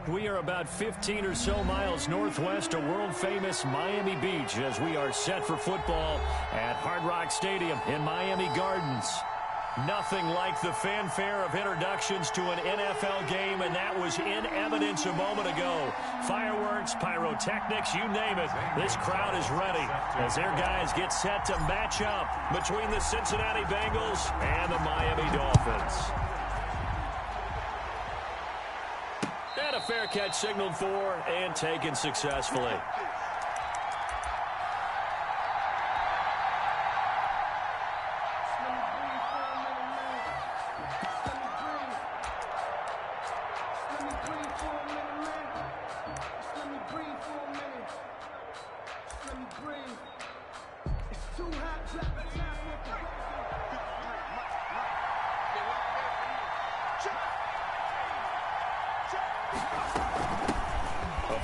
We are about 15 or so miles northwest of world-famous Miami Beach as we are set for football at Hard Rock Stadium in Miami Gardens. Nothing like the fanfare of introductions to an NFL game, and that was in evidence a moment ago. Fireworks, pyrotechnics, you name it. This crowd is ready as their guys get set to match up between the Cincinnati Bengals and the Miami Dolphins. And a fair catch signaled for and taken successfully.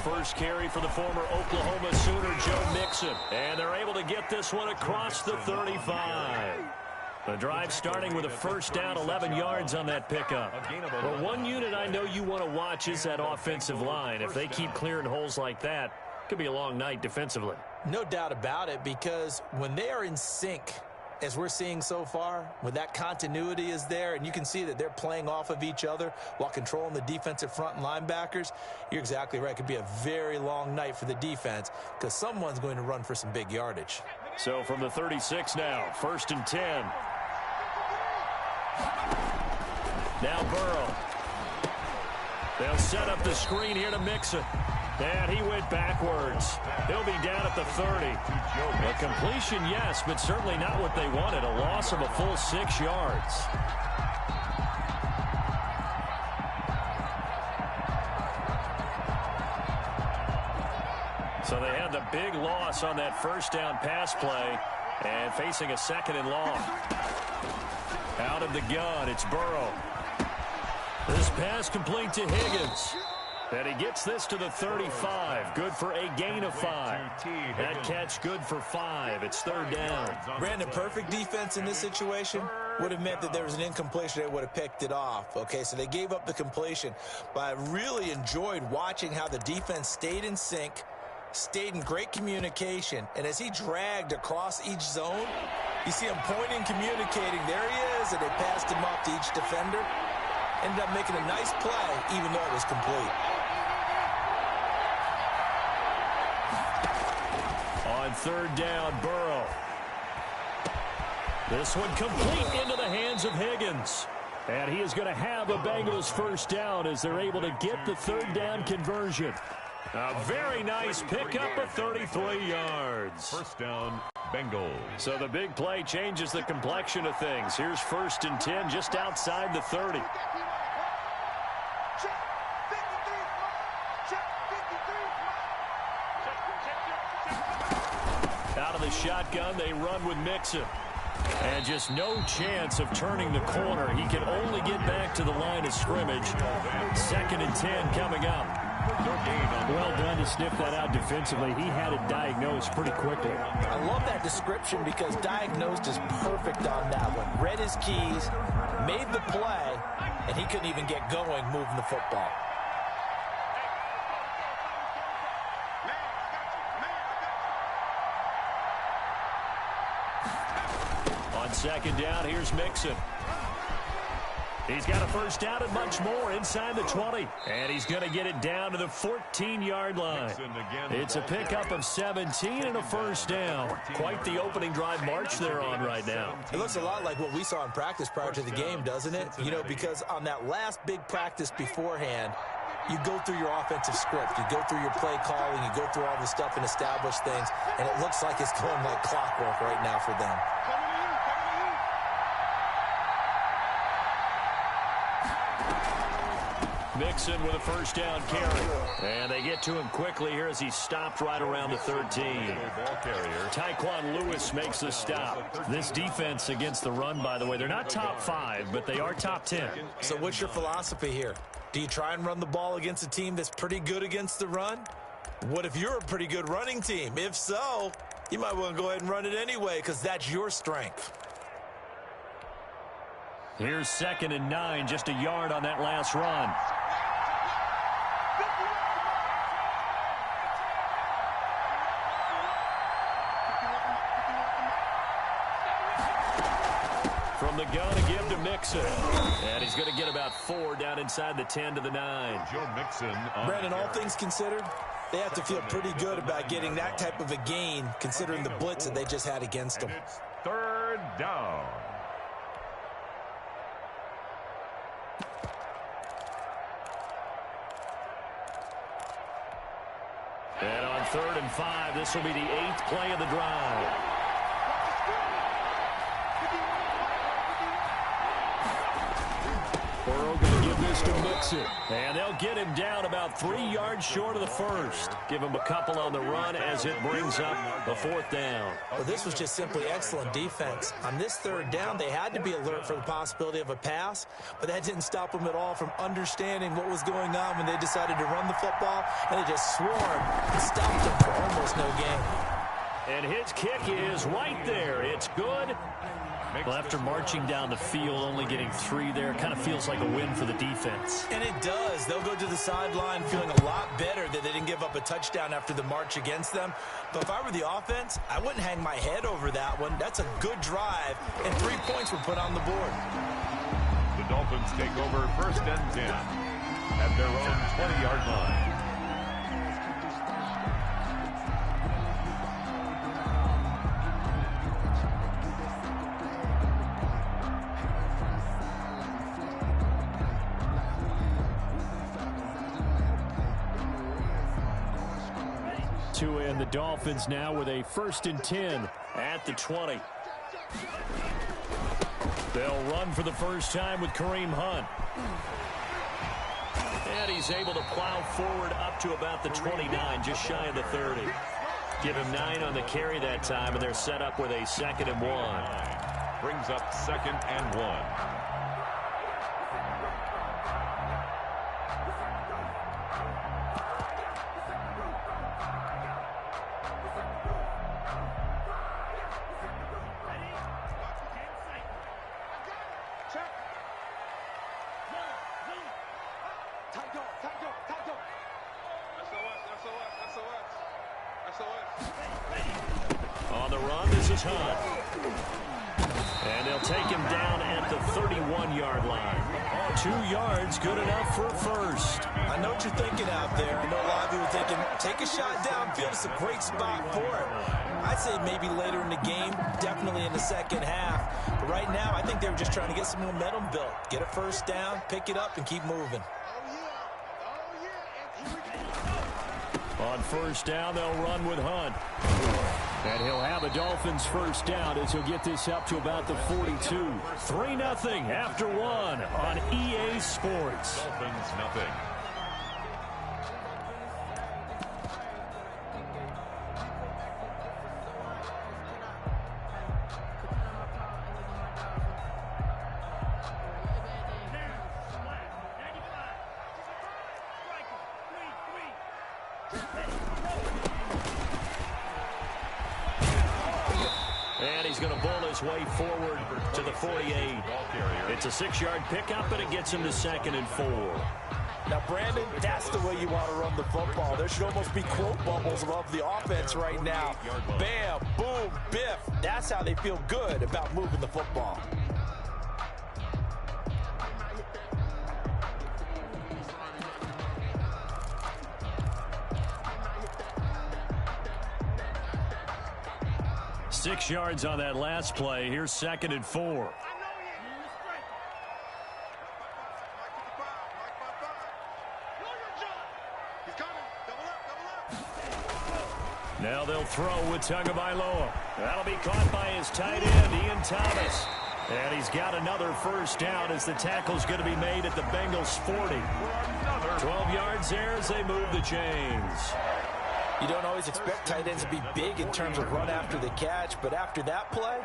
First carry for the former Oklahoma Sooner, Joe Mixon. And they're able to get this one across the 35. The drive starting with a first down, 11 yards on that pickup. Well, one unit I know you want to watch is that offensive line. If they keep clearing holes like that, it could be a long night defensively. No doubt about it, because when they are in sync, as we're seeing so far, when that continuity is there and you can see that they're playing off of each other while controlling the defensive front and linebackers, you're exactly right. It could be a very long night for the defense because someone's going to run for some big yardage. So from the 36 now, 1st and 10. Now Burrow. They'll set up the screen here to Mixon. And he went backwards. He'll be down at the 30. A completion, yes, but certainly not what they wanted. A loss of a full 6 yards. So they had the big loss on that first down pass play and facing a 2nd and long. Out of the gun, it's Burrow. This pass complete to Higgins. And he gets this to the 35. Good for a gain of 5. That catch good for 5. It's 3rd down. Brandon, perfect defense in this situation would have meant that there was an incompletion. They would have picked it off. Okay, so they gave up the completion. But I really enjoyed watching how the defense stayed in sync, stayed in great communication. And as he dragged across each zone, you see him pointing, communicating. There he is, and they passed him off to each defender. Ended up making a nice play, even though it was complete. On 3rd down, Burrow. This one complete into the hands of Higgins. And he is going to have a Bengals first down as they're able to get the 3rd down conversion. A very nice pickup of 33 yards. First down, Bengals. So the big play changes the complexion of things. Here's 1st and 10 just outside the 30. Out of the shotgun, they run with Mixon. And just no chance of turning the corner. He can only get back to the line of scrimmage. 2nd and 10 coming up. Well done to sniff that out defensively. He had it diagnosed pretty quickly. I love that description because diagnosed is perfect on that one. Read his keys, made the play, and he couldn't even get going moving the football. On 2nd down, here's Mixon. He's got a first down and much more inside the 20. And he's going to get it down to the 14-yard line. It's a pickup of 17 and a first down. Quite the opening drive march they're on right now. It looks a lot like what we saw in practice prior to the game, doesn't it? You know, because on that last big practice beforehand, you go through your offensive script. You go through your play calling. You go through all the stuff and establish things. And it looks like it's going like clockwork right now for them. Mixon with a first down carry. And they get to him quickly here as he stopped right around the 13. Tyquan Lewis makes the stop. This defense against the run, by the way, they're not top 5, but they are top 10. So what's your philosophy here? Do you try and run the ball against a team that's pretty good against the run? What if you're a pretty good running team? If so, you might want to go ahead and run it anyway because that's your strength. Here's 2nd and 9, just a yard on that last run. From the gun to give to Mixon. And he's going to get about 4 down inside the 10 to the 9. Joe Mixon. Brandon, all things considered, they have to feel pretty good about getting that type of a gain, considering the blitz that they just had against them. It's 3rd down. And on 3rd and 5, this will be the 8th play of the drive. Burrow going to give this to Mixon. And they'll get him down about 3 yards short of the first. Give him a couple on the run as it brings up the 4th down. Well, this was just simply excellent defense. On this 3rd down, they had to be alert for the possibility of a pass, but that didn't stop them at all from understanding what was going on when they decided to run the football, and they just swarmed and stopped them for almost no gain. And his kick is right there. It's good. Well, after marching down the field, only getting 3 there, kind of feels like a win for the defense. And it does. They'll go to the sideline feeling a lot better that they didn't give up a touchdown after the march against them. But if I were the offense, I wouldn't hang my head over that one. That's a good drive, and 3 points were put on the board. The Dolphins take over 1st and 10 at their own 20-yard line. And the Dolphins now with a 1st and 10 at the 20. They'll run for the first time with Kareem Hunt. And he's able to plow forward up to about the 29, just shy of the 30. Give him 9 on the carry that time, and they're set up with a 2nd and 1. Brings up 2nd and 1. On the run, this is Hunt. And they'll take him down at the 31-yard line. 2 yards, good enough for a first. I know what you're thinking out there. I know a lot of you are thinking, take a shot downfield. It's a great spot for it. I'd say maybe later in the game, definitely in the second half. But right now, I think they were just trying to get some momentum built. Get a first down, pick it up, and keep moving. On first down, they'll run with Hunt. And he'll have a Dolphins first down as he'll get this up to about the 42. 3-0 after 1 on EA Sports. Dolphins nothing. And he's going to bowl his way forward to the 48. It's a 6-yard pickup, and it gets him to 2nd and 4. Now, Brandon, that's the way you want to run the football. There should almost be quote bubbles above the offense right now. Bam, boom, biff. That's how they feel good about moving the football. Six yards on that last play. Here's 2nd and 4. Now they'll throw with Tagovailoa. That'll be caught by his tight end, Ian Thomas. And he's got another first down as the tackle's going to be made at the Bengals 40. 12 yards there as they move the chains. You don't always expect tight ends to be big in terms of run after the catch, but after that play,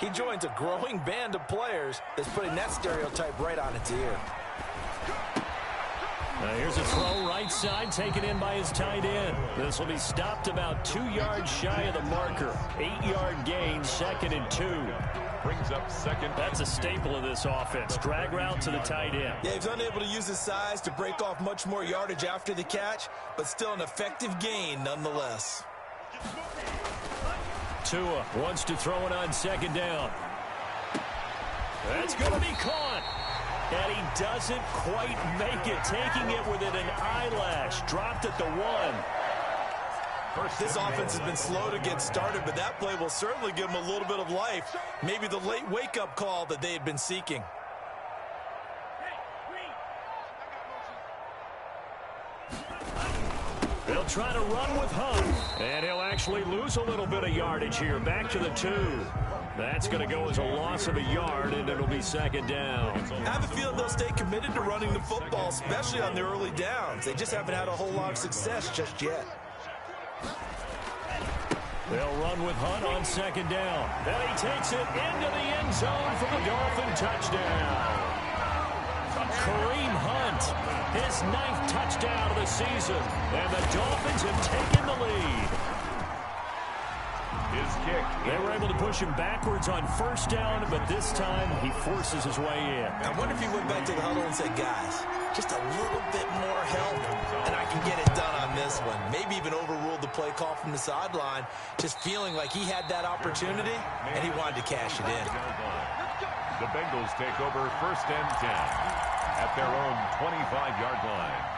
he joins a growing band of players that's putting that stereotype right on its ear. Now here's a throw right side taken in by his tight end. This will be stopped about 2 yards shy of the marker. 8-yard gain, 2nd and 2. Brings up 2nd. That's a staple of this offense. Drag route to the tight end. Yeah, he's unable to use his size to break off much more yardage after the catch, but still an effective gain nonetheless. Tua wants to throw it on 2nd down. That's going to be caught. And he doesn't quite make it, taking it within an eyelash. Dropped at the 1. This offense has been slow to get started, but that play will certainly give them a little bit of life. Maybe the late wake-up call that they had been seeking. They'll try to run with Hunt, and he'll actually lose a little bit of yardage here. Back to the 2. That's going to go as a loss of a yard, and it'll be second down. I have a feeling they'll stay committed to running the football, especially on the early downs. They just haven't had a whole lot of success just yet. They'll run with Hunt on second down. Then he takes it into the end zone for the Dolphin touchdown. Kareem Hunt, his 9th touchdown of the season, and the Dolphins have taken the lead. His kick. They were able to push him backwards on first down, but this time he forces his way in. I wonder if he went back to the huddle and said, guys, just a little bit more help, and I can get it done on this one. Maybe even overruled the play call from the sideline, just feeling like he had that opportunity, and he wanted to cash it in. The Bengals take over first and 10 at their own 25-yard line.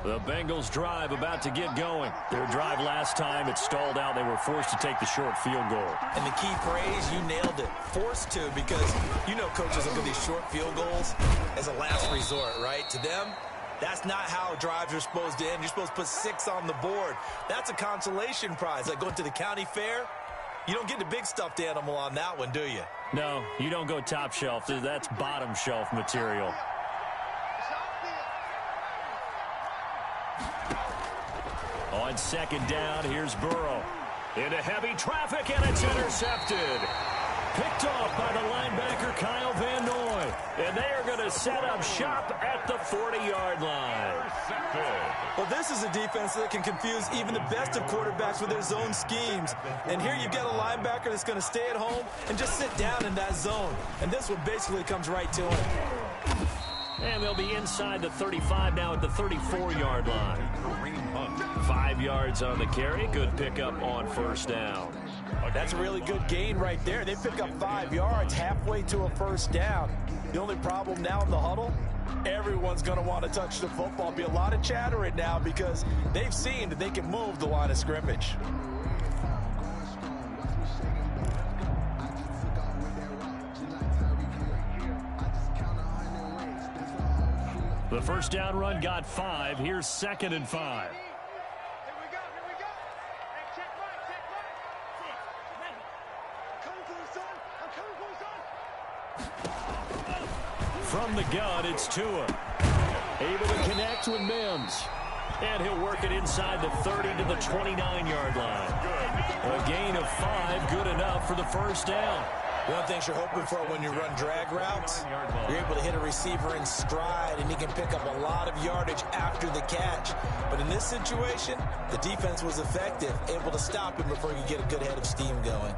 The Bengals drive about to get going. Their drive last time, it stalled out. They were forced to take the short field goal. And the key phrase, you nailed it, forced to, because you know coaches look at these short field goals as a last resort, right? To them, that's not how drives are supposed to end. You're supposed to put 6 on the board. That's a consolation prize. Like going to the county fair, you don't get the big stuffed animal on that one, do you? No, you don't go top shelf. That's bottom shelf material. On second down, here's Burrow. Into heavy traffic, and it's intercepted. Picked off by the linebacker, Kyle Van Noy. And they are going to set up shop at the 40-yard line. Well, this is a defense that can confuse even the best of quarterbacks with their zone schemes. And here you've got a linebacker that's going to stay at home and just sit down in that zone. And this one basically comes right to him. And they'll be inside the 35 now at the 34-yard line. 5 yards on the carry. Good pickup on first down. That's a really good gain right there. They pick up 5 yards halfway to a first down. The only problem now in the huddle, everyone's going to want to touch the football. Be a lot of chattering now because they've seen that they can move the line of scrimmage. The first down run got 5. Here's 2nd and 5. From the gun, it's Tua. Able to connect with Mims. And he'll work it inside the 30 to the 29-yard line. A gain of 5, good enough for the first down. One thing you're hoping for when you run drag routes, you're able to hit a receiver in stride, and he can pick up a lot of yardage after the catch. But in this situation, the defense was effective, able to stop him before he could get a good head of steam going.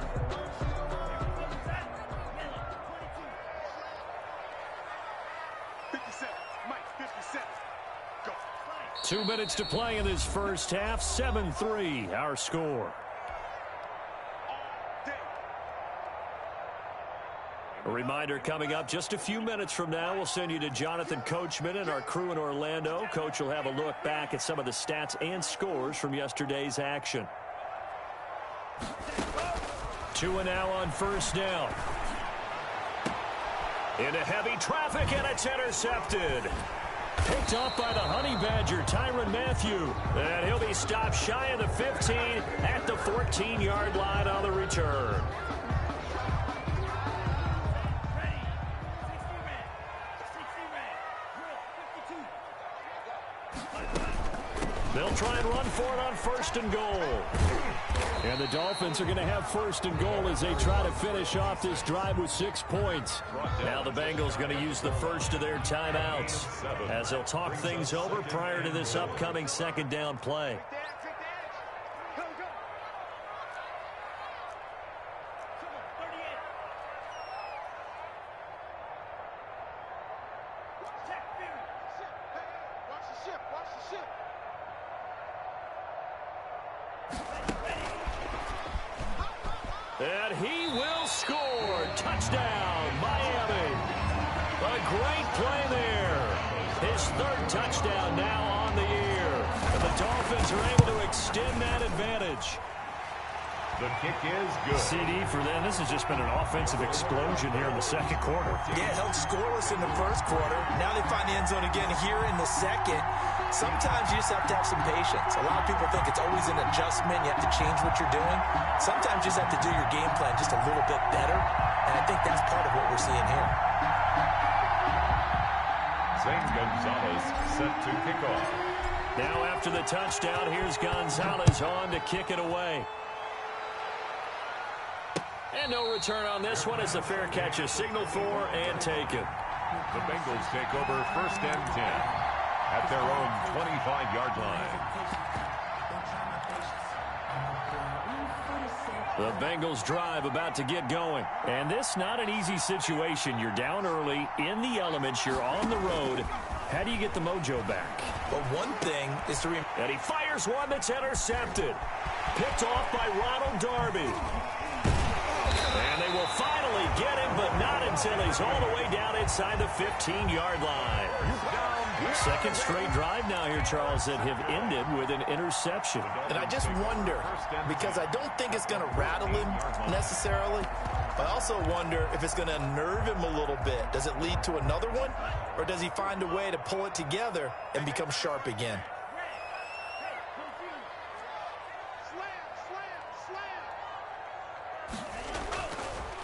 Go. 2 minutes to play in this first half. 7-3, our score. A reminder coming up just a few minutes from now, we'll send you to Jonathan Coachman and our crew in Orlando. Coach will have a look back at some of the stats and scores from yesterday's action. Tua now on first down. Into heavy traffic, and it's intercepted. Picked off by the Honey Badger, Tyrann Mathieu. And he'll be stopped shy of the 15 at the 14-yard line on the return. They'll try and run for it on first and goal. And the Dolphins are going to have first and goal as they try to finish off this drive with 6 points. Now the Bengals going to use the first of their timeouts as they'll talk things over prior to this upcoming second down play. And he will score. Touchdown, Miami. A great play there. His third touchdown now on the year. And the Dolphins are able to extend that advantage. The kick is good. CD for them. This has just been an offensive explosion here in the second quarter. Yeah, held scoreless in the first quarter. Now they find the end zone again here in the second. Sometimes you just have to have some patience. A lot of people think it's always an adjustment. You have to change what you're doing. Sometimes you just have to do your game plan just a little bit better. And I think that's part of what we're seeing here. Zane Gonzalez set to kick off. Now after the touchdown, here's Gonzalez on to kick it away. And no return on this one as the fair catch is signaled for and taken. The Bengals take over 1st and 10 at their own 25-yard line. The Bengals drive about to get going. And this not an easy situation. You're down early, in the elements, you're on the road. How do you get the mojo back? But one thing is to remember. And he fires one that's intercepted. Picked off by Ronald Darby. And they will finally get him, but not until he's all the way down inside the 15-yard line. Second straight drive now here, Charles, that have ended with an interception. And I just wonder, because I don't think it's going to rattle him necessarily, but I also wonder if it's going to unnerve him a little bit. Does it lead to another one, or does he find a way to pull it together and become sharp again?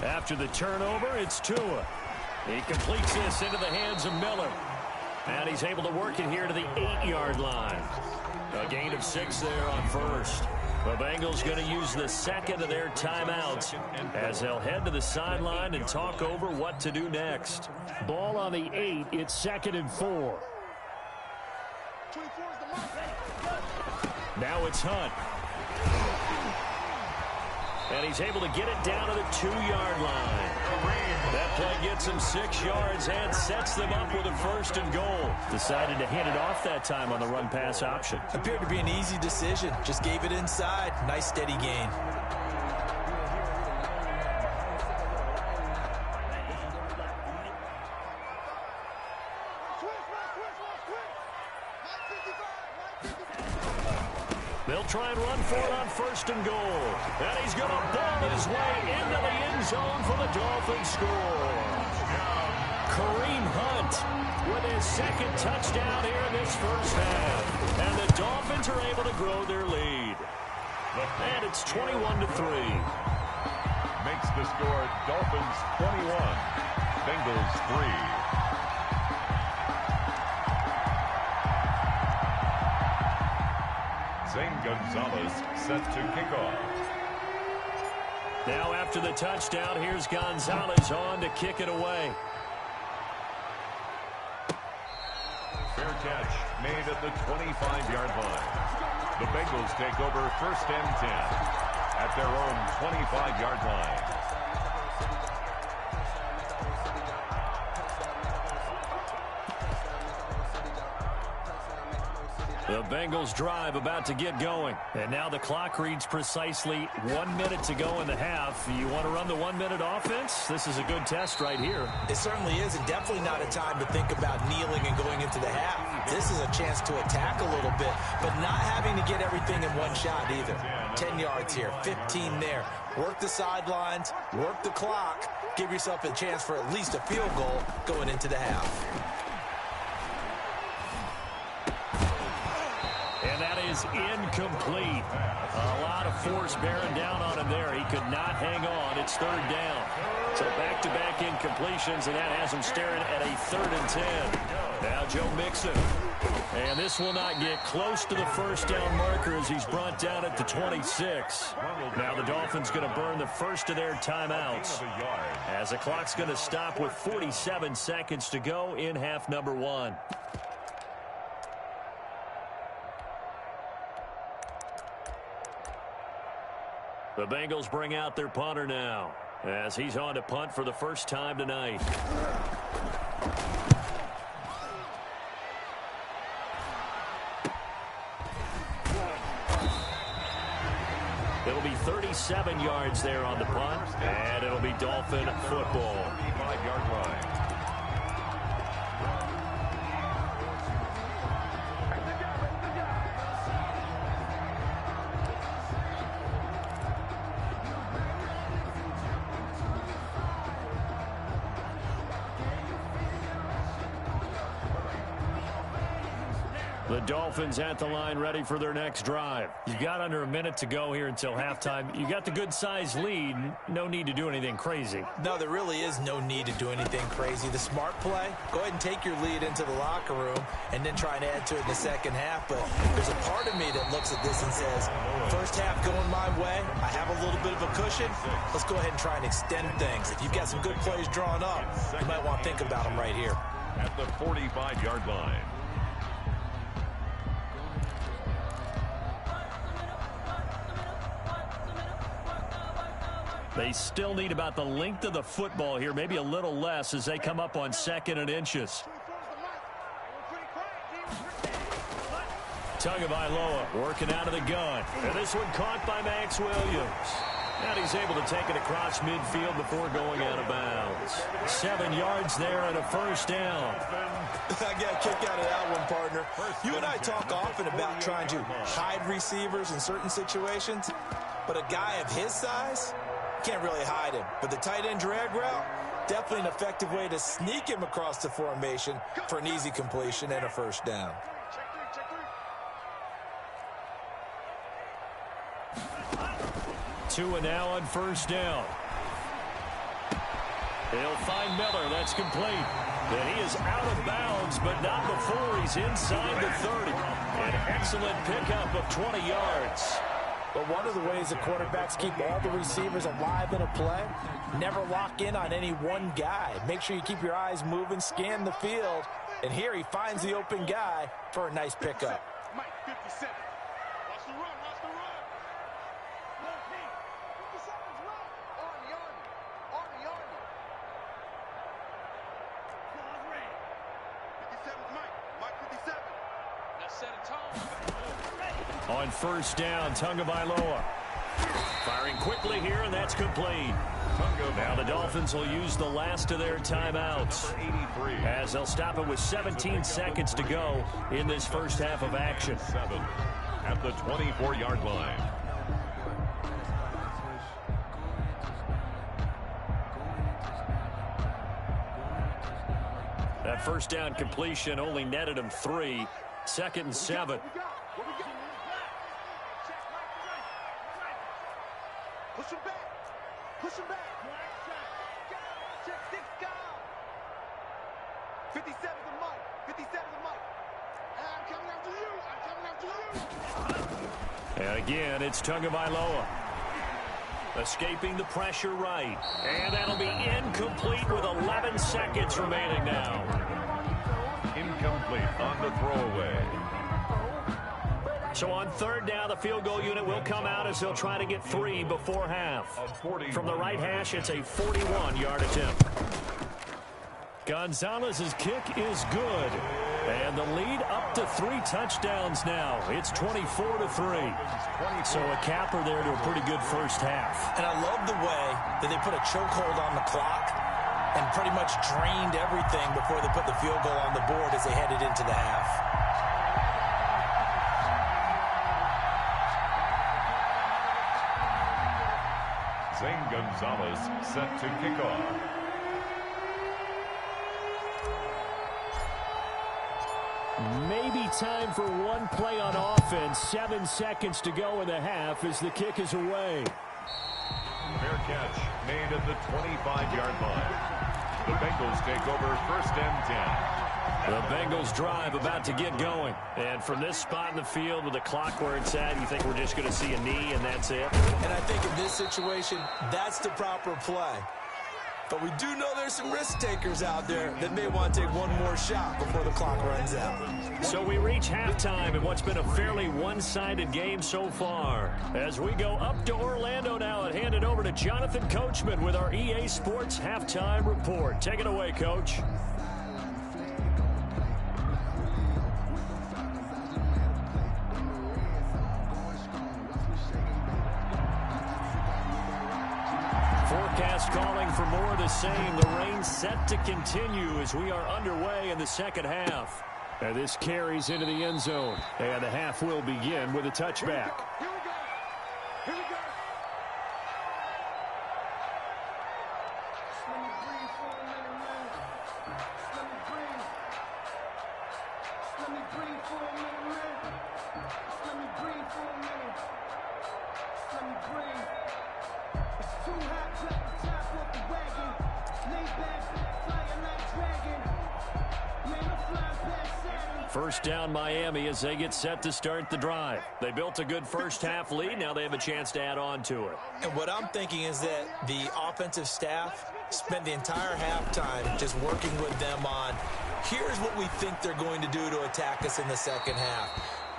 After the turnover, it's Tua. He completes this into the hands of Miller. And he's able to work it here to the 8-yard line. A gain of 6 there on first. The Bengals going to use the second of their timeouts as they'll head to the sideline and talk over what to do next. Ball on the 8. It's 2nd and 4. Now it's Hunt. And he's able to get it down to the 2-yard line. That play gets him 6 yards and sets them up with a 1st and goal. Decided to hand it off that time on the run-pass option. Appeared to be an easy decision. Just gave it inside. Nice, steady gain. They'll try and run for it on 1st and goal. And he's going to ball his way into the end zone for the Dolphins score. Kareem Hunt with his 2nd touchdown here in this first half. And the Dolphins are able to grow their lead. And it's 21-3. Makes the score Dolphins 21, Bengals 3. Zane Gonzalez set to kick off. Now after the touchdown, here's Gonzalez on to kick it away. Fair catch made at the 25-yard line. The Bengals take over 1st and 10 at their own 25-yard line. The Bengals drive about to get going. And now the clock reads precisely 1 minute to go in the half. You want to run the 1-minute offense? This is a good test right here. It certainly is, and definitely not a time to think about kneeling and going into the half. This is a chance to attack a little bit, but not having to get everything in one shot either. 10 yards here, 15 there. Work the sidelines, work the clock, give yourself a chance for at least a field goal going into the half. And that is incomplete. A lot of force bearing down on him there. He could not hang on. It's 3rd down. So back-to-back incompletions, and that has him staring at a 3rd and 10. Now Joe Mixon. And this will not get close to the 1st down marker as he's brought down at the 26. Now the Dolphins going to burn the 1st of their timeouts as the clock's going to stop with 47 seconds to go in half number 1. The Bengals bring out their punter now as he's on to punt for the first time tonight. He'll It'll be 37 yards there on the punt, and it'll be Dolphin football. 5-yard line. The Dolphins at the line ready for their next drive. You've got under a minute to go here until halftime. You got the good-sized lead. No need to do anything crazy. No, there really is no need to do anything crazy. The smart play, go ahead and take your lead into the locker room and then try and add to it in the second half. But there's a part of me that looks at this and says, first half going my way, I have a little bit of a cushion. Let's go ahead and try and extend things. If you've got some good plays drawn up, you might want to think about them right here. At the 45-yard line. They still need about the length of the football here, maybe a little less as they come up on 2nd and inches. Tagovailoa working out of the gun. And this one caught by Max Williams. And he's able to take it across midfield before going out of bounds. 7 yards there and a first down. I got a kick out of that one, partner. You and I talk often about trying to hide receivers in certain situations, but a guy of his size can't really hide him. But the tight end drag route, definitely an effective way to sneak him across the formation for an easy completion and a first down. Tua now on first down. They'll find Miller. That's complete. And he is out of bounds, but not before he's inside the 30. An excellent pickup of 20 yards. But one of the ways the quarterbacks keep all the receivers alive in a play, never lock in on any one guy. Make sure you keep your eyes moving, scan the field, and here he finds the open guy for a nice pickup. Mike, 57. Watch the run, watch the run. 57's run. Army. 57's Mike 57. Let's set a tone. On first down, Tagovailoa firing quickly here, and that's complete. Now the Dolphins will use the last of their timeouts as they'll stop it with 17 seconds to go in this first half of action. 7 at the 24-yard line. That first down completion only netted him 3. 2nd and 7. Push him back. Push him back. Check 6 down. 57 to Mike. 57 to Mike. I'm coming after you. I'm coming after you. And again, it's Tagovailoa. Escaping the pressure right. And that'll be incomplete with 11 seconds remaining now. Incomplete on the throwaway. So on third down, the field goal unit will come out as they'll try to get 3 before half. From the right hash, it's a 41-yard attempt. Gonzalez's kick is good. And the lead up to 3 touchdowns now. It's 24-3. So a capper there to a pretty good first half. And I love the way that they put a chokehold on the clock and pretty much drained everything before they put the field goal on the board as they headed into the half. Zane Gonzalez set to kick off. Maybe time for one play on offense. 7 seconds to go in the half as the kick is away. Fair catch made at the 25-yard line. The Bengals take over 1st and 10. The Bengals drive about to get going. And from this spot in the field with the clock where it's at, you think we're just going to see a knee and that's it? And I think in this situation, that's the proper play. But we do know there's some risk takers out there that may want to take one more shot before the clock runs out. So we reach halftime in what's been a fairly one-sided game so far. As we go up to Orlando now and hand it over to Jonathan Coachman with our EA Sports Halftime Report. Take it away, Coach. forecast calling for more of the same. The rain set to continue as we are underway in the second half. And this carries into the end zone. And the half will begin with a touchback. Here we go. Here we go. Let me breathe for a minute, man. Let me breathe. Let me breathe for a minute, man. Let me breathe for a minute. Let me breathe. It's too hot, drop the top off the wagon. Lay back, flying like dragon. Man, I'm flying past Saturn. First down Miami as they get set to start the drive. They built a good first half lead. Now they have a chance to add on to it. And what I'm thinking is that the offensive staff spent the entire halftime just working with them on, here's what we think they're going to do to attack us in the second half.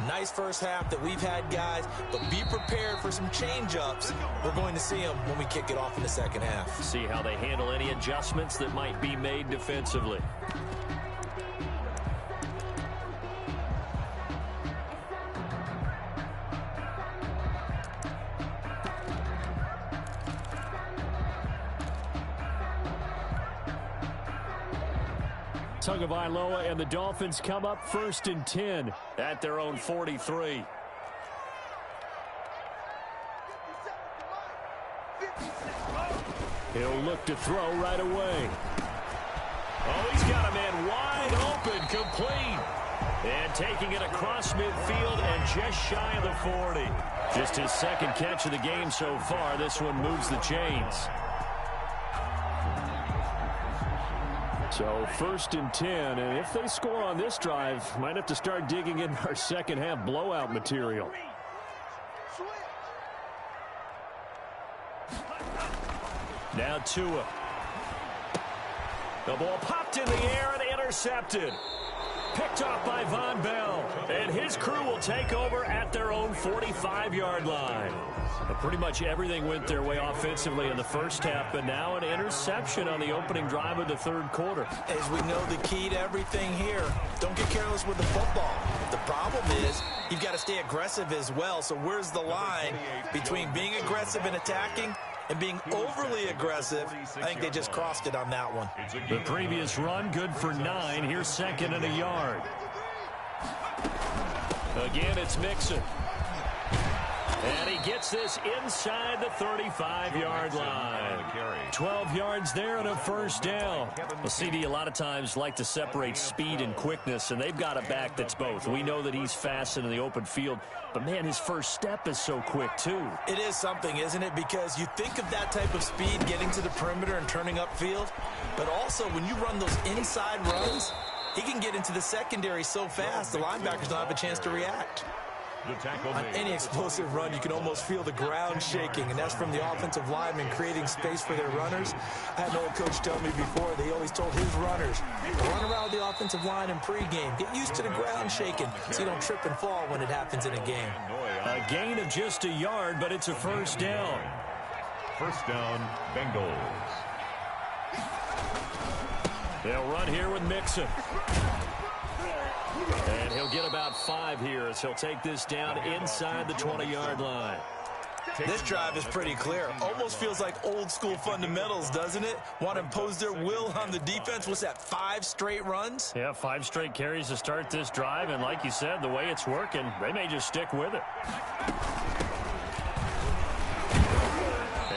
Nice first half that we've had, guys, but be prepared for some change-ups. We're going to see them when we kick it off in the second half. See how they handle any adjustments that might be made defensively. Tagovailoa and the Dolphins come up 1st and 10 at their own 43. He'll look to throw right away. Oh, he's got a man wide open, complete. And taking it across midfield and just shy of the 40. Just his second catch of the game so far. This one moves the chains. So 1st and 10, and if they score on this drive, might have to start digging in our second half blowout material. Now Tua. The ball popped in the air and intercepted. Picked off by Von Bell. And his crew will take over at their own 45-yard line. But pretty much everything went their way offensively in the first half, but now an interception on the opening drive of the third quarter. As we know, the key to everything here, don't get careless with the football. The problem is you've got to stay aggressive as well. So where's the line between being aggressive and attacking and being overly aggressive? I think they just crossed it on that one. The previous run, good for 9. Here's 2nd and a yard. Again, it's Mixon. And he gets this inside the 35-yard line. 12 yards there and a first down. Well, CD a lot of times like to separate speed and quickness, and they've got a back that's both. We know that he's fast in the open field, but, man, his first step is so quick, too. It is something, isn't it? Because you think of that type of speed getting to the perimeter and turning upfield, but also when you run those inside runs, he can get into the secondary so fast the linebackers don't have a chance to react. On any explosive run, you can almost feel the ground shaking, and that's from the offensive linemen creating space for their runners. I had an old coach tell me before, they always told his runners, run around the offensive line in pregame. Get used to the ground shaking so you don't trip and fall when it happens in a game. A gain of just a yard, but it's a first down. First down, Bengals. They'll run here with Mixon. And he'll get about 5 here as he'll take this down inside the 20-yard line. This drive is pretty clear. Almost feels like old school fundamentals, doesn't it? Want to impose their will on the defense. What's that, 5 straight runs? Yeah, 5 straight carries to start this drive. And like you said, the way it's working, they may just stick with it.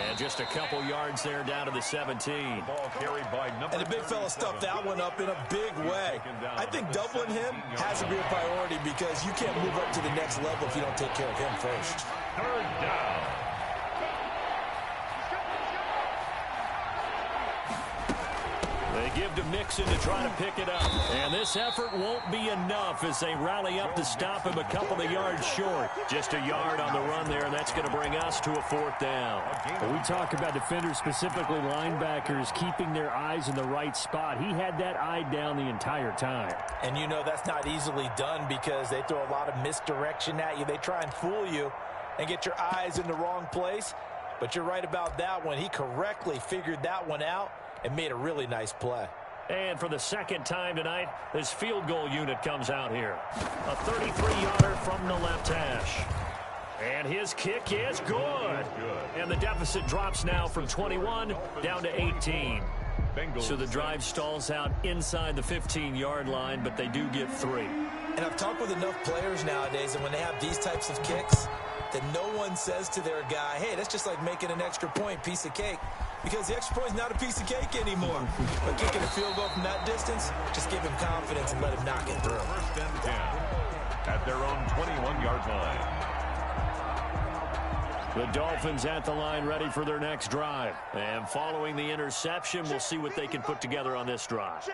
And just a couple yards there down to the 17. Ball carried by number And the big fella stuffed that one up in a big way. I think doubling him has to be a priority because you can't move up to the next level if you don't take care of him first. Third down. They give to Mixon to try to pick it up. And this effort won't be enough as they rally up to stop him a couple of yards short. Just a yard on the run there, and that's going to bring us to a 4th down. Well, we talk about defenders, specifically linebackers, keeping their eyes in the right spot. He had that eye down the entire time. And you know that's not easily done because they throw a lot of misdirection at you. They try and fool you and get your eyes in the wrong place. But you're right about that one. He correctly figured that one out and made a really nice play. And for the second time tonight, this field goal unit comes out here. A 33-yarder from the left hash. And his kick is good. And the deficit drops now from 21 down to 18. So the drive stalls out inside the 15-yard line, but they do get 3. And I've talked with enough players nowadays, and when they have these types of kicks, that no one says to their guy, hey, that's just like making an extra point, piece of cake. Because the extra point is not a piece of cake anymore. But kicking a field goal from that distance, just give him confidence and let him knock it through. First and 10 at their own 21-yard line. The Dolphins at the line ready for their next drive. And following the interception, we'll see what they can put together on this drive.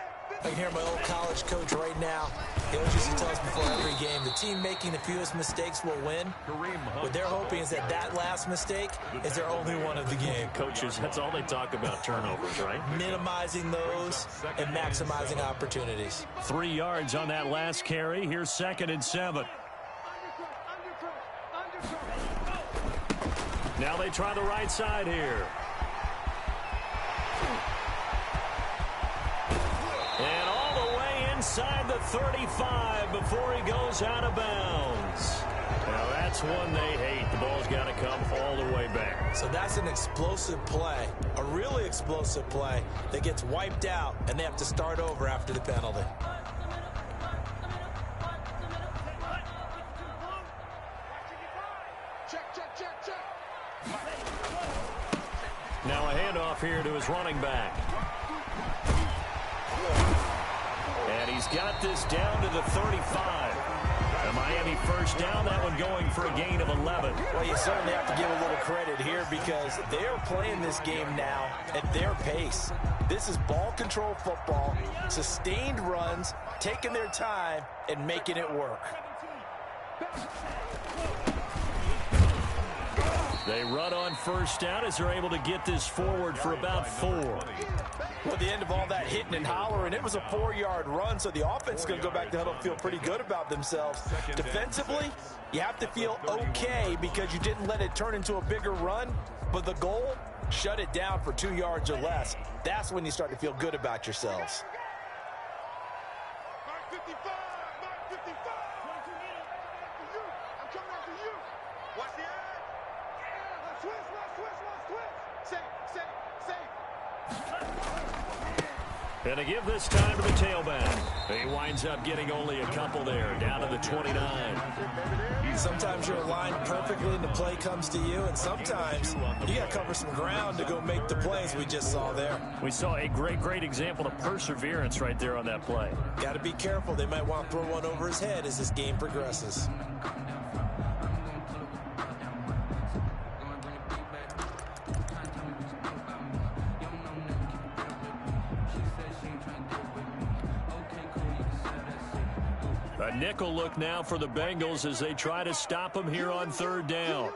I can hear my old college coach right now. He always used to tell us before every game, the team making the fewest mistakes will win. What they're hoping is that that last mistake is their only one of the game. Coaches, that's all they talk about, turnovers, right? Minimizing those and maximizing opportunities. 3 yards on that last carry. Here's 2nd and 7. Now they try the right side here. And all the way inside the 35 before he goes out of bounds. Now that's one they hate. The ball's got to come all the way back. So that's an explosive play, a really explosive play that gets wiped out, and they have to start over after the penalty. Now a handoff here to his running back. And he's got this down to the 35. The Miami first down, that one going for a gain of 11. Well, you certainly have to give a little credit here because they're playing this game now at their pace. This is ball control football, sustained runs, taking their time and making it work. They run on first down as they're able to get this forward for about 4. Well, at the end of all that hitting and hollering, it was a 4-yard run, so the offense is going to go back to huddle and feel pretty good about themselves. Defensively, you have to feel okay because you didn't let it turn into a bigger run, but the goal, shut it down for 2 yards or less. That's when you start to feel good about yourselves. Mark 55, Mark 55. I'm coming after you. Watch the eye. Switch. And to give this time to the tailback. He winds up getting only a couple there, down to the 29. Sometimes you're aligned perfectly and the play comes to you, and sometimes you got to cover some ground to go make the plays we just saw there. We saw a great example of perseverance right there on that play. Got to be careful. They might want to throw one over his head as this game progresses. A nickel look now for the Bengals as they try to stop him here on 3rd down.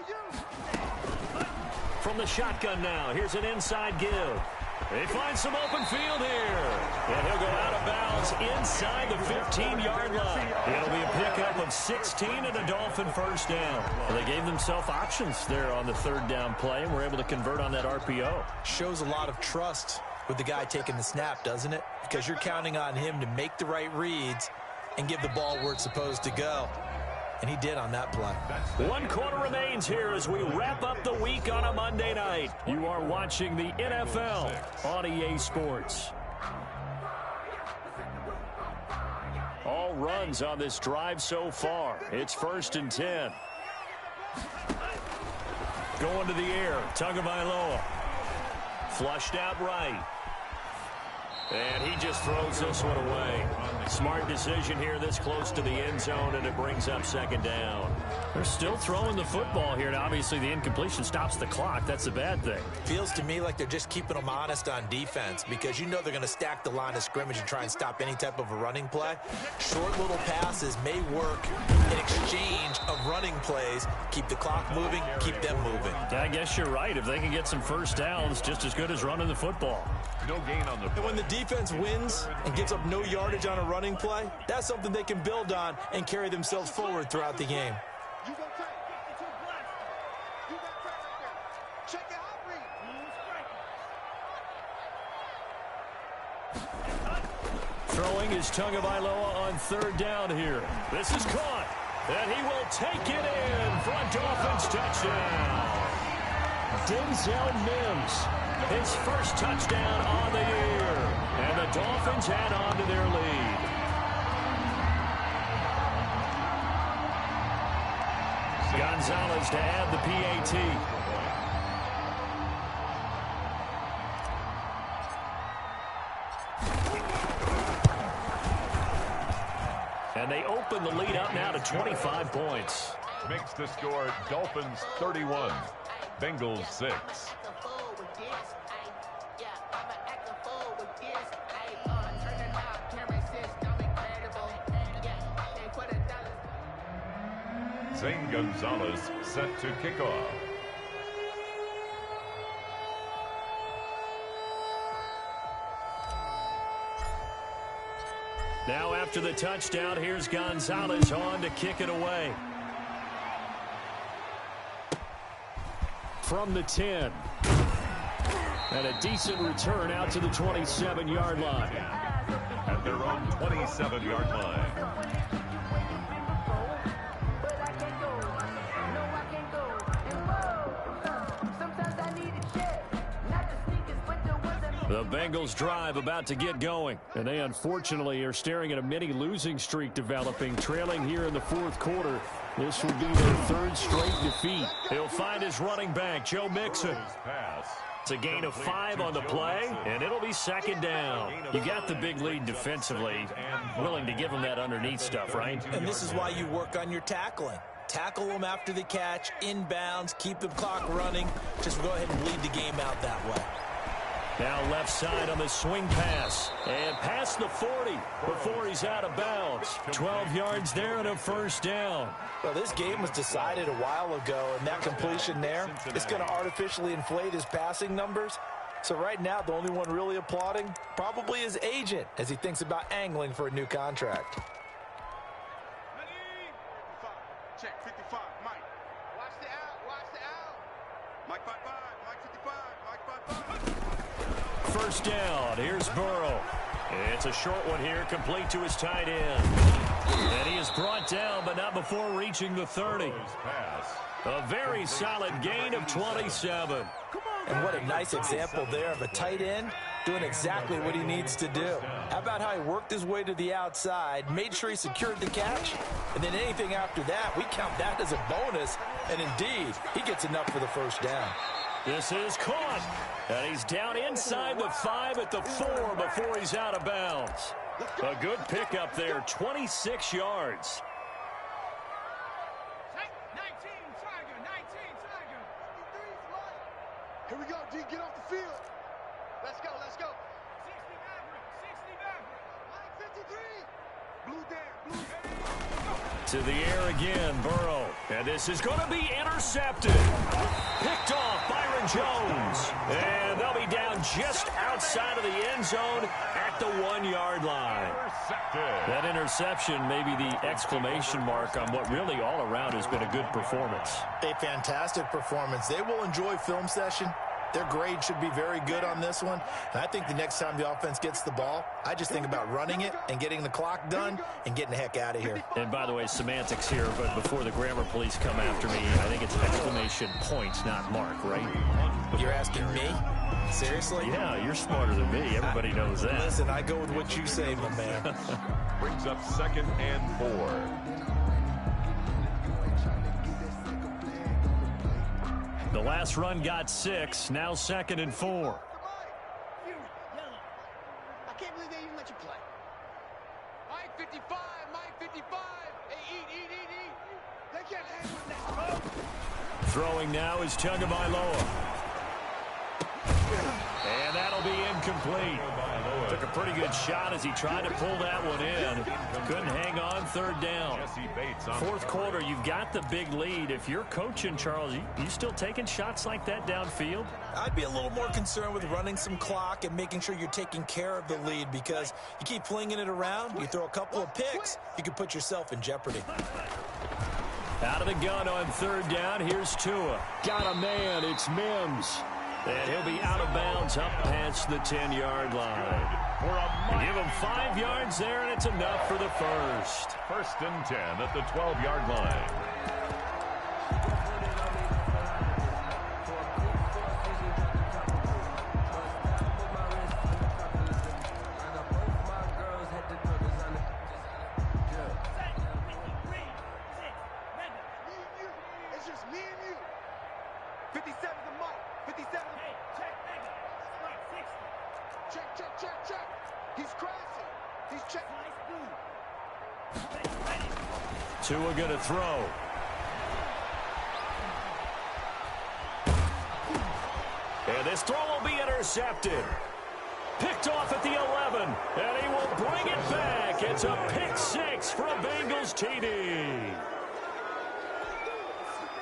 From the shotgun now, here's an inside give. They find some open field here. And he'll go out of bounds inside the 15-yard line. It'll be a pickup of 16 and a Dolphin first down. Well, they gave themselves options there on the 3rd down play and were able to convert on that RPO. Shows a lot of trust with the guy taking the snap, doesn't it? Because you're counting on him to make the right reads and give the ball where it's supposed to go. And he did on that play. 1 quarter remains here as we wrap up the week on a Monday night. You are watching the NFL on EA Sports. All runs on this drive so far. It's 1st and 10. Going to the air. Tagovailoa. Flushed out right. And he just throws this one away. Smart decision here this close to the end zone, and it brings up 2nd down. They're still throwing the football here, and obviously the incompletion stops the clock. That's the bad thing. Feels to me like they're just keeping them honest on defense because you know they're going to stack the line of scrimmage and try and stop any type of a running play. Short little passes may work in exchange of running plays. Keep the clock moving, keep them moving. I guess you're right. If they can get some first downs, just as good as running the football. No gain on the play. And when the defense wins and gives up no yardage on a running play, that's something they can build on and carry themselves forward throughout the game. You go tight. Get to a blast. You got press right there. Check your hot read. Throwing is Tagovailoa on 3rd down here. This is caught. And he will take it in for a Dolphins touchdown. Denzel Mims, his first touchdown on the year. And the Dolphins add on to their lead. Gonzalez to add the PAT. And they open the lead up now to 25 points. Makes the score Dolphins 31, Bengals 6. Zane Gonzalez set to kick off. Now after the touchdown, here's Gonzalez on to kick it away. From the 10. And a decent return out to the 27-yard line. At their own 27-yard line. The Bengals drive about to get going. And they unfortunately are staring at a mini losing streak developing, trailing here in the fourth quarter. This will be their third straight defeat. He'll find his running back, Joe Mixon. It's a gain of 5 on the play, and it'll be second down. You got the big lead defensively. Willing to give him that underneath stuff, right? And this is why you work on your tackling. Tackle them after the catch, inbounds, keep the clock running. Just go ahead and bleed the game out that way. Now left side on the swing pass. And past the 40 before he's out of bounds. 12 yards there and a first down. Well, this game was decided a while ago, and that completion there is going to artificially inflate his passing numbers. So right now, the only one really applauding probably his agent as he thinks about angling for a new contract. Check 55, Mike. Watch the out, watch the out. Mike 55, Mike 55, Mike 55. First down, here's Burrow. It's a short one here, complete to his tight end. And he is brought down, but not before reaching the 30. A very solid gain of 27. And what a nice example there of a tight end doing exactly what he needs to do. How about how he worked his way to the outside, made sure he secured the catch, and then anything after that, we count that as a bonus. And indeed, he gets enough for the first down. This is caught. And he's down inside the 5 at the 4 before he's out of bounds. A good pickup there, 26 yards. 19, Tiger, 19, Tiger. 53, here we go, D, get off the field. Let's go, let's go. 60 Maverick, 53. Blue there, blue there. To the air again, Burrow. And this is going to be intercepted. Picked off Byron Jones. And they'll be down just outside of the end zone at the 1-yard line. That interception may be the exclamation mark on what really all around has been a good performance. A fantastic performance. They will enjoy film session. Their grade should be very good on this one. And I think the next time the offense gets the ball, I just think about running it and getting the clock done and getting the heck out of here. And by the way, semantics here, but before the grammar police come after me, I think it's exclamation points, not mark, right? You're asking me? Seriously? Yeah, you're smarter than me. Everybody knows that. Listen, I go with what you say, my man. Brings up 2nd and 4. The last run got 6, now 2nd and 4. I can't believe they even let you play. Mike 55, Mike 55. Hey, eat. They can't handle that. Throwing now is Tagovailoa. And that'll be incomplete. Took a pretty good shot as he tried to pull that one in. Couldn't hang on, 3rd down. Fourth quarter, you've got the big lead. If you're coaching, Charles, you still taking shots like that downfield? I'd be a little more concerned with running some clock and making sure you're taking care of the lead, because you keep flinging it around, you throw a couple of picks, you can put yourself in jeopardy. Out of the gun on 3rd down, here's Tua. Got a man, it's Mims. And he'll be out of bounds up past the 10-yard line. Give him 5 yards there, and it's enough for the first. 1st and 10 at the 12-yard line. Me and you. 57's the mark. 57. Hey, check, nigga. Check, check, check, check. He's crashing. He's checking. Tua gonna throw. And this throw will be intercepted. Picked off at the 11, and he will bring it back. It's a pick six for a Bengals TD.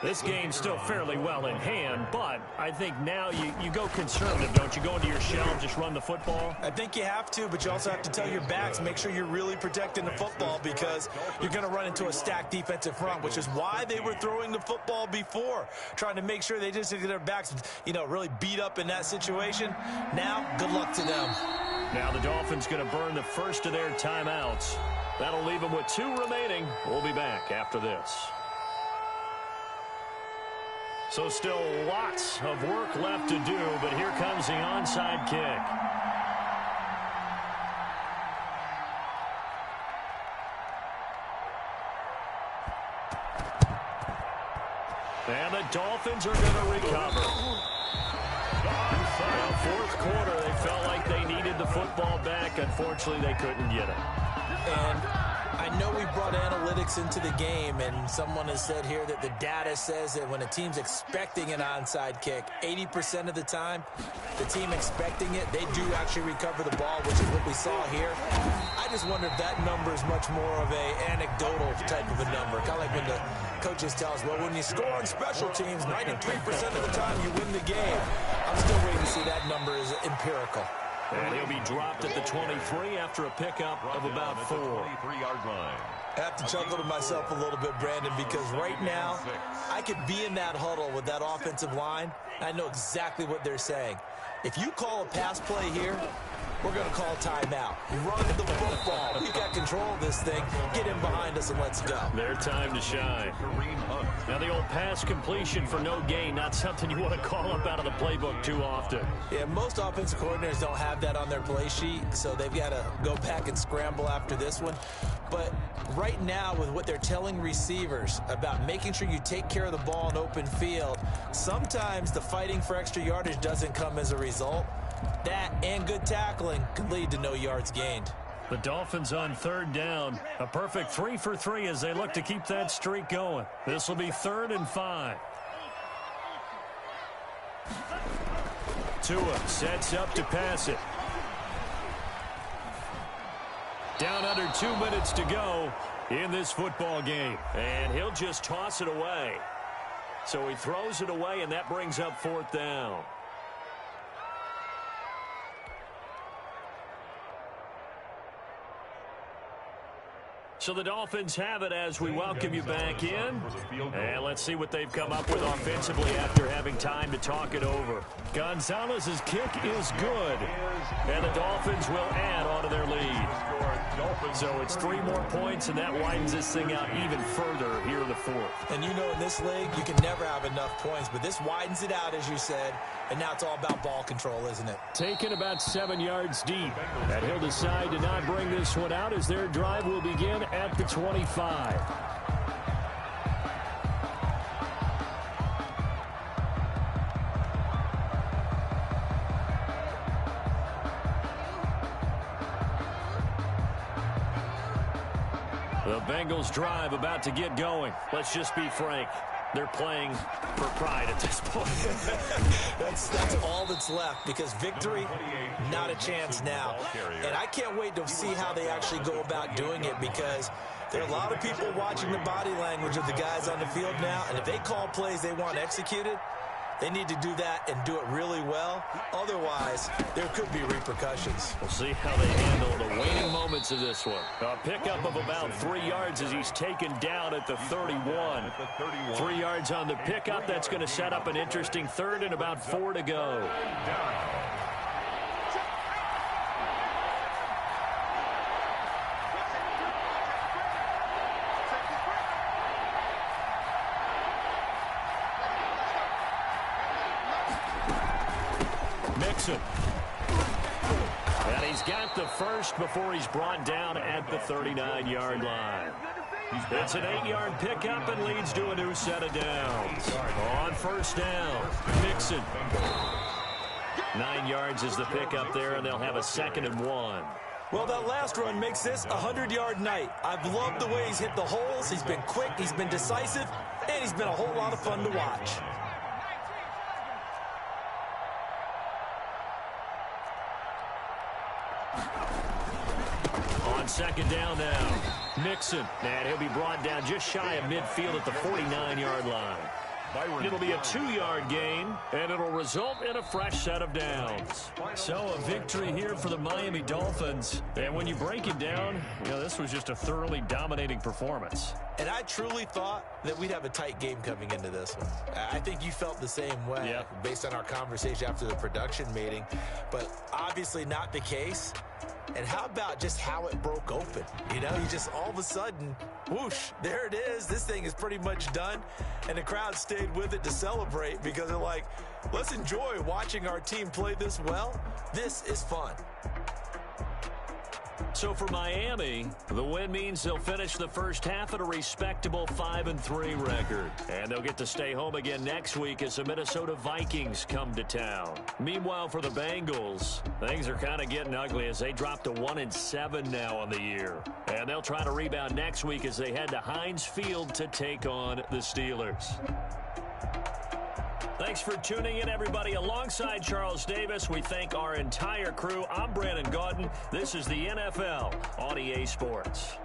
This game's still fairly well in hand, but I think now you go conservative, don't you? Go into your shell and just run the football? I think you have to, but you also have to tell your backs, make sure you're really protecting the football because you're going to run into a stacked defensive front, which is why they were throwing the football before, trying to make sure they just get their backs, really beat up in that situation. Now, good luck to them. Now the Dolphins going to burn the first of their timeouts. That'll leave them with 2 remaining. We'll be back after this. So still lots of work left to do, but here comes the onside kick. And the Dolphins are going to recover. Well, fourth quarter, they felt like they needed the football back. Unfortunately, they couldn't get it. And I know we brought analytics into the game, and someone has said here that the data says that when a team's expecting an onside kick, 80% of the time, the team expecting it, they do actually recover the ball, which is what we saw here. I just wonder if that number is much more of a anecdotal type of a number. Kind of like when the coaches tell us, well, when you score on special teams, 93% of the time you win the game. I'm still waiting to see that number is empirical. And he'll be dropped at the 23 after a pickup of about 4. 23-yard line. I have to chuckle to myself a little bit, Brandon, because right now I could be in that huddle with that offensive line. I know exactly what they're saying. If you call a pass play here, we're going to call timeout. Run the football. We've got control of this thing. Get in behind us and let's go. Their time to shine. Now the old pass completion for no gain, not something you want to call up out of the playbook too often. Yeah, most offensive coordinators don't have that on their play sheet, so they've got to go back and scramble after this one. But right now, with what they're telling receivers about making sure you take care of the ball in open field, sometimes the fighting for extra yardage doesn't come as a result. That and good tackling can lead to no yards gained. The Dolphins on 3rd down. A perfect 3 for 3 as they look to keep that streak going. This will be 3rd and 5. Tua sets up to pass it. Down under 2 minutes to go in this football game. And he'll just toss it away. So he throws it away, and that brings up 4th down. So the Dolphins have it as we welcome you back in. And let's see what they've come up with offensively after having time to talk it over. Gonzalez's kick is good. And the Dolphins will add on to their lead. So it's 3 more points, and that widens this thing out even further here in the 4th. And you know in this league, you can never have enough points, but this widens it out, as you said, and now it's all about ball control, isn't it? Taken about 7 yards deep. And he'll decide to not bring this one out as their drive will begin at the 25. The Bengals drive about to get going. Let's just be frank. They're playing for pride at this point. That's all that's left, because victory, not a chance now. And I can't wait to see how they actually go about doing it, because there are a lot of people watching the body language of the guys on the field now, and if they call plays they want executed, they need to do that and do it really well. Otherwise, there could be repercussions. We'll see how they handle the waning moments of this one. A pickup of about 3 yards as he's taken down at the 31. 3 yards on the pickup. That's going to set up an interesting 3rd and about 4 to go. Mixon. And he's got the first before he's brought down at the 39-yard line. It's an 8-yard pickup and leads to a new set of downs. On first down, Mixon. 9 yards is the pickup there, and they'll have a 2nd and 1. Well, that last run makes this a 100-yard night. I've loved the way he's hit the holes. He's been quick, he's been decisive, and he's been a whole lot of fun to watch. On 2nd down now, Mixon. And he'll be brought down just shy of midfield at the 49-yard line. It'll be a 2-yard gain, and it'll result in a fresh set of downs. So a victory here for the Miami Dolphins. And when you break it down, you know, this was just a thoroughly dominating performance. And I truly thought that we'd have a tight game coming into this one. I think you felt the same way based on our conversation after the production meeting, but obviously not the case. And how about just how it broke open? You know, you just all of a sudden, whoosh, there it is. This thing is pretty much done. And the crowd stayed with it to celebrate because they're like, let's enjoy watching our team play this well. This is fun. So for Miami, the win means they'll finish the first half at a respectable 5-3 record. And they'll get to stay home again next week as the Minnesota Vikings come to town. Meanwhile, for the Bengals, things are kind of getting ugly as they drop to 1-7 now on the year. And they'll try to rebound next week as they head to Heinz Field to take on the Steelers. Thanks for tuning in, everybody. Alongside Charles Davis, we thank our entire crew. I'm Brandon Gaudin. This is the NFL on EA Sports.